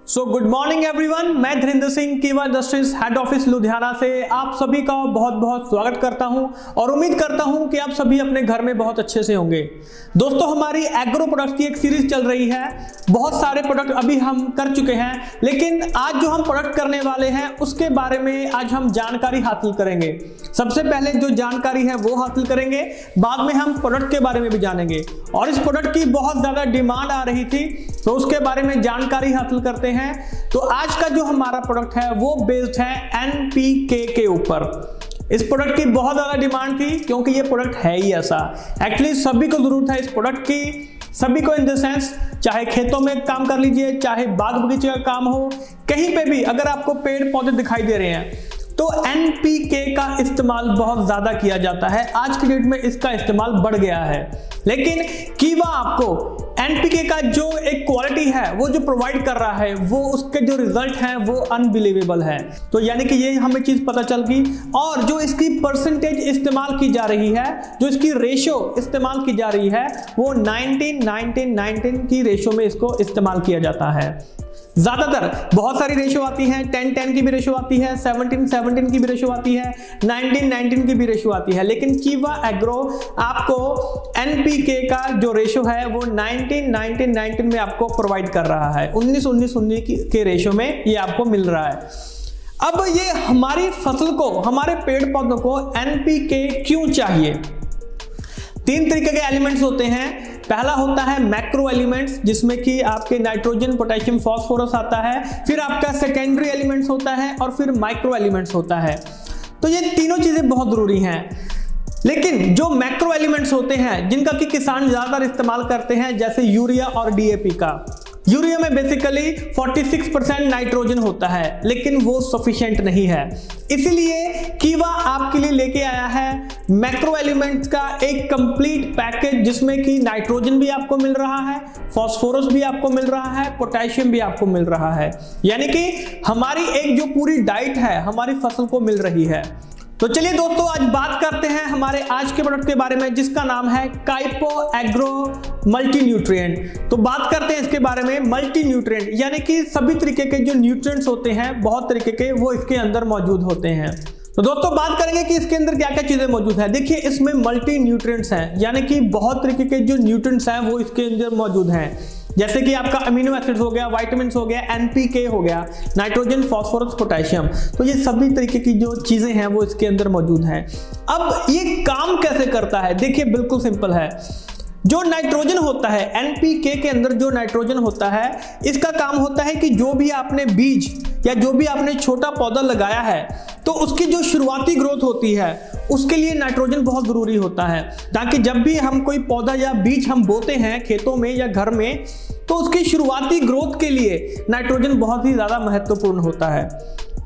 Good morning everyone, मैं धीरेन्द्र सिंह कीवा industries head office Ludhiana से आप सभी का बहुत बहुत स्वागत करता हूं और उम्मीद करता हूं कि आप सभी अपने घर में बहुत अच्छे से होंगे। दोस्तों, हमारी एग्रो प्रोडक्ट की एक सीरीज चल रही है। बहुत सारे प्रोडक्ट अभी हम कर चुके हैं, लेकिन आज जो हम प्रोडक्ट करने वाले हैं उसके बारे में आज हम जानकारी हासिल करेंगे। सबसे पहले जो जानकारी है वो हासिल करेंगे, बाद में हम प्रोडक्ट के बारे में भी जानेंगे और इस प्रोडक्ट की बहुत ज्यादा डिमांड आ रही थी तो उसके बारे में जानकारी हासिल करते हैं। तो आज का जो हमारा प्रोडक्ट है वो बेस्ड है एनपीके के ऊपर। इस प्रोडक्ट की बहुत ज्यादा डिमांड थी क्योंकि ये प्रोडक्ट है ही ऐसा। एक्चुअली सभी को जरूरत है इस प्रोडक्ट की, सभी को इन द सेंस, चाहे खेतों में काम कर लीजिए, चाहे बाग बगीचे का काम हो, कहीं पे भी अगर आपको पेड़ पौधे दिखाई दे रहे हैं तो एनपीके का इस्तेमाल बहुत ज्यादा किया जाता है। आज की डेट में इसका इस्तेमाल बढ़ गया है, लेकिन कीवा आपको एनपीके का जो एक क्वालिटी है वो जो प्रोवाइड कर रहा है वो उसके जो रिजल्ट हैं वो अनबिलीवेबल है। तो यानी कि ये हमें चीज पता चल गई। और जो इसकी परसेंटेज इस्तेमाल की जा रही है, जो इसकी रेशो इस्तेमाल की जा रही है वो 19-19-19 की रेशो में इसको इस्तेमाल किया जाता है। ज्यादातर बहुत सारी रेशो आती है, 10-10 की भी रेशो आती है, 17-17 की भी रेशो आती है, 19-19 की भी रेशो आती है, लेकिन कीवा एग्रो आपको एनपीके का जो रेशो है वो 19-19-19 में आपको प्रोवाइड कर रहा है। 19-19 के रेशो में ये आपको मिल रहा है। अब ये हमारी फसल को, हमारे पेड़ पौधों को एनपीके क्यों चाहिए? तीन तरीके के एलिमेंट्स होते हैं। पहला होता है मैक्रो एलिमेंट्स, जिसमें कि आपके नाइट्रोजन, पोटेशियम, फास्फोरस आता है। फिर आपका सेकेंडरी एलिमेंट्स होता है और फिर माइक्रो एलिमेंट्स होता है। तो ये तीनों चीजें बहुत जरूरी हैं। लेकिन जो मैक्रो एलिमेंट्स होते हैं जिनका कि किसान ज्यादातर इस्तेमाल करते हैं, जैसे यूरिया और डीएपी का। यूरिया में बेसिकली 46% नाइट्रोजन होता है, लेकिन वो सफिशिएंट नहीं है। इसीलिए कीवा आपके लिए लेके आया है मैक्रो एलिमेंट्स का एक कंप्लीट पैकेज, जिसमें कि नाइट्रोजन भी आपको मिल रहा है, फास्फोरस भी आपको मिल रहा है, पोटेशियम भी आपको मिल रहा है। यानी कि हमारी एक जो पूरी डाइट है हमारी फसल को मिल रही है। तो चलिए दोस्तों, आज बात करते हैं हमारे आज के प्रोडक्ट के बारे में, जिसका नाम है काइपो एग्रो मल्टी न्यूट्रिएंट। तो बात करते हैं इसके बारे में। मल्टी न्यूट्रिएंट यानी कि सभी तरीके के जो न्यूट्रिएंट्स होते हैं, बहुत तरीके के, वो इसके अंदर मौजूद होते हैं। तो दोस्तों बात करेंगे कि इसके अंदर क्या क्या चीजें मौजूद है। देखिए, इसमें मल्टी न्यूट्रिएंट्स हैं, यानी कि बहुत तरीके के जो न्यूट्रिएंट्स हैं वो इसके अंदर मौजूद हैं। जैसे कि आपका अमीनो एसिड्स हो गया, विटामिन्स हो गया, एनपीके हो गया, नाइट्रोजन, फास्फोरस, पोटेशियम। तो ये सभी तरीके की जो चीजें हैं वो इसके अंदर मौजूद हैं। अब ये काम कैसे करता है? देखिए, बिल्कुल सिंपल है। जो नाइट्रोजन होता है एनपीके के अंदर, जो नाइट्रोजन होता है, इसका काम होता है कि जो भी आपने बीज या जो भी आपने छोटा पौधा लगाया है तो उसकी जो शुरुआती ग्रोथ होती है उसके लिए नाइट्रोजन बहुत जरूरी होता है, ताकि जब भी हम कोई पौधा या बीज हम बोते हैं खेतों में या घर में तो उसकी शुरुआती ग्रोथ के लिए नाइट्रोजन बहुत ही ज्यादा महत्वपूर्ण होता है।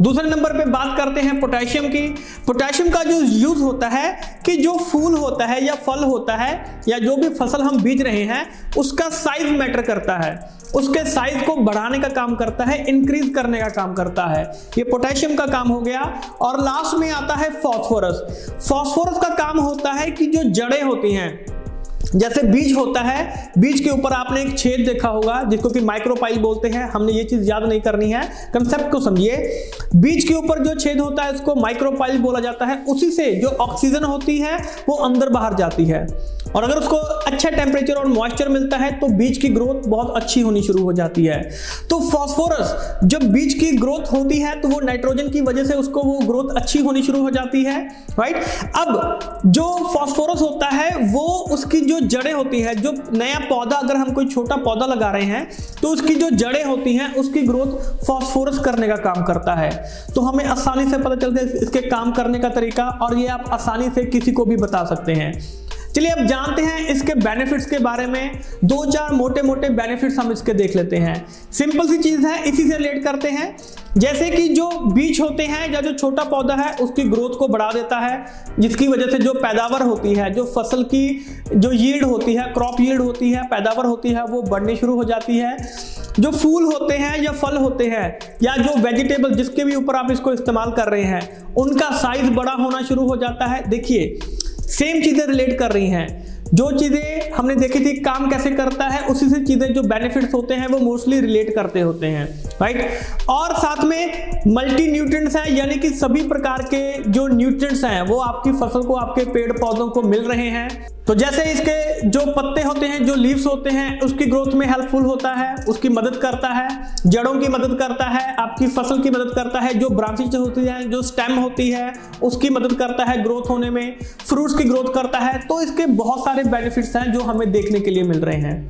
दूसरे नंबर पे बात करते हैं पोटेशियम की। पोटेशियम का जो यूज होता है कि जो फूल होता है या फल होता है या जो भी फसल हम बीज रहे हैं उसका साइज मैटर करता है, उसके साइज को बढ़ाने का काम करता है, इंक्रीज करने का काम करता है। ये पोटेशियम का काम हो गया। और लास्ट में आता है फास्फोरस। फास्फोरस का काम होता है कि जो जड़ें होती हैं, जैसे बीज होता है, बीज के ऊपर आपने एक छेद देखा होगा जिसको कि माइक्रोपाइल बोलते हैं। हमने ये चीज याद नहीं करनी है, कंसेप्ट को समझिए। बीज के ऊपर जो छेद होता है उसको माइक्रोपाइल बोला जाता है। उसी से जो ऑक्सीजन होती है वो अंदर बाहर जाती है, और अगर उसको अच्छा टेम्परेचर और मॉइस्चर मिलता है तो बीज की ग्रोथ बहुत अच्छी होनी शुरू हो जाती है। तो फास्फोरस, जब बीज की ग्रोथ होती है तो वो नाइट्रोजन की वजह से उसको वो ग्रोथ अच्छी होनी शुरू हो जाती है, राइट। अब जो फास्फोरस होता है वो उसकी जो जड़ें होती है, जो नया पौधा, अगर हम कोई छोटा पौधा लगा रहे हैं तो उसकी जो जड़ें होती हैं उसकी ग्रोथ फास्फोरस करने का काम करता है। तो हमें आसानी से पता चलता है इसके काम करने का तरीका, और ये आप आसानी से किसी को भी बता सकते हैं। चलिए अब जानते हैं इसके बेनिफिट्स के बारे में। 2-4 मोटे मोटे बेनिफिट्स हम इसके देख लेते हैं। सिंपल सी चीज है, इसी से रिलेट करते हैं। जैसे कि जो बीज होते हैं या जो छोटा पौधा है उसकी ग्रोथ को बढ़ा देता है, जिसकी वजह से जो पैदावार होती है, जो फसल की जो यील्ड होती है, क्रॉप यील्ड होती है, पैदावार होती है, वो बढ़नी शुरू हो जाती है। जो फूल होते हैं या फल होते हैं या जो वेजिटेबल जिसके भी ऊपर आप इसको इस्तेमाल कर रहे हैं, उनका साइज बड़ा होना शुरू हो जाता है। देखिए, सेम चीजें रिलेट कर रही हैं। जो चीजें हमने देखी थी काम कैसे करता है, उसी से चीजें जो बेनिफिट्स होते हैं वो मोस्टली रिलेट करते होते हैं, राइट। और साथ में मल्टी न्यूट्रिएंट्स हैं, यानी कि सभी प्रकार के जो न्यूट्रिएंट्स हैं वो आपकी फसल को, आपके पेड़ पौधों को मिल रहे हैं। तो जैसे इसके जो पत्ते होते हैं, जो लीव्स होते हैं, उसकी ग्रोथ में हेल्पफुल होता है, उसकी मदद करता है, जड़ों की मदद करता है, आपकी फसल की मदद करता है, जो ब्रांचेज होती है, जो स्टेम होती है उसकी मदद करता है ग्रोथ होने में, फ्रूट्स की ग्रोथ करता है। तो इसके बहुत सारे बेनिफिट्स हैं जो हमें देखने के लिए मिल रहे हैं।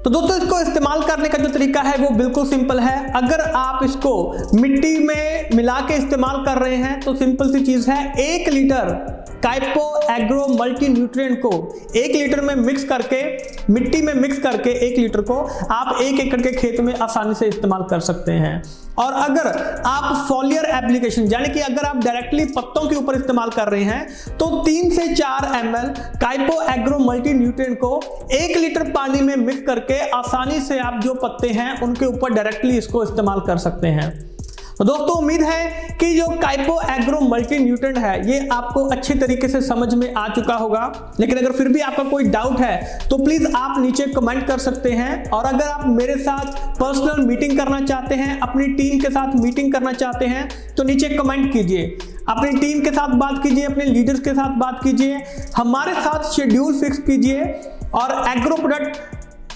तो दोस्तों इसको इस्तेमाल करने का जो तरीका है वो बिल्कुल सिंपल है। अगर आप इसको मिट्टी में मिला के इस्तेमाल कर रहे हैं तो सिंपल सी चीज है, 1 लीटर काइपो एग्रो मल्टी न्यूट्रिएंट को 1 लीटर में मिक्स करके, मिट्टी में मिक्स करके 1 लीटर को आप 1 एकड़ के खेत में आसानी से इस्तेमाल कर सकते हैं। और अगर आप फॉलियर एप्लीकेशन, यानी कि अगर आप डायरेक्टली पत्तों के ऊपर इस्तेमाल कर रहे हैं तो 3 से 4 ml काइपो एग्रो मल्टी न्यूट्रिएंट को 1 लीटर पानी में मिक्स करके आसानी से आप जो पत्ते हैं उनके ऊपर डायरेक्टली इसको इस्तेमाल कर सकते हैं। तो दोस्तों उम्मीद है कि जो काइपो एग्रो मल्टी न्यूट्रिएंट है ये आपको अच्छे तरीके से समझ में आ चुका होगा। लेकिन अगर फिर भी आपका कोई डाउट है तो प्लीज आप नीचे कमेंट कर सकते हैं। और अगर आप मेरे साथ पर्सनल मीटिंग करना चाहते हैं, अपनी टीम के साथ मीटिंग करना चाहते हैं तो नीचे कमेंट कीजिए, अपनी टीम के साथ बात कीजिए, अपने लीडर्स के साथ बात कीजिए, हमारे साथ शेड्यूल फिक्स कीजिए। और एग्रो प्रोडक्ट,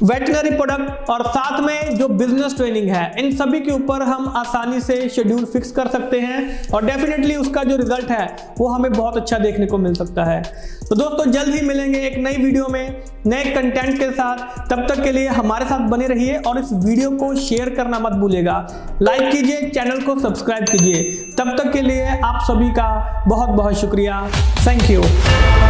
वेटनरी प्रोडक्ट और साथ में जो बिजनेस ट्रेनिंग है, इन सभी के ऊपर हम आसानी से शेड्यूल फिक्स कर सकते हैं और डेफिनेटली उसका जो रिजल्ट है वो हमें बहुत अच्छा देखने को मिल सकता है। तो दोस्तों जल्द ही मिलेंगे एक नई वीडियो में नए कंटेंट के साथ। तब तक के लिए हमारे साथ बने रहिए और इस वीडियो को शेयर करना मत भूलिएगा, लाइक कीजिए, चैनल को सब्सक्राइब कीजिए। तब तक के लिए आप सभी का बहुत बहुत शुक्रिया। Thank you.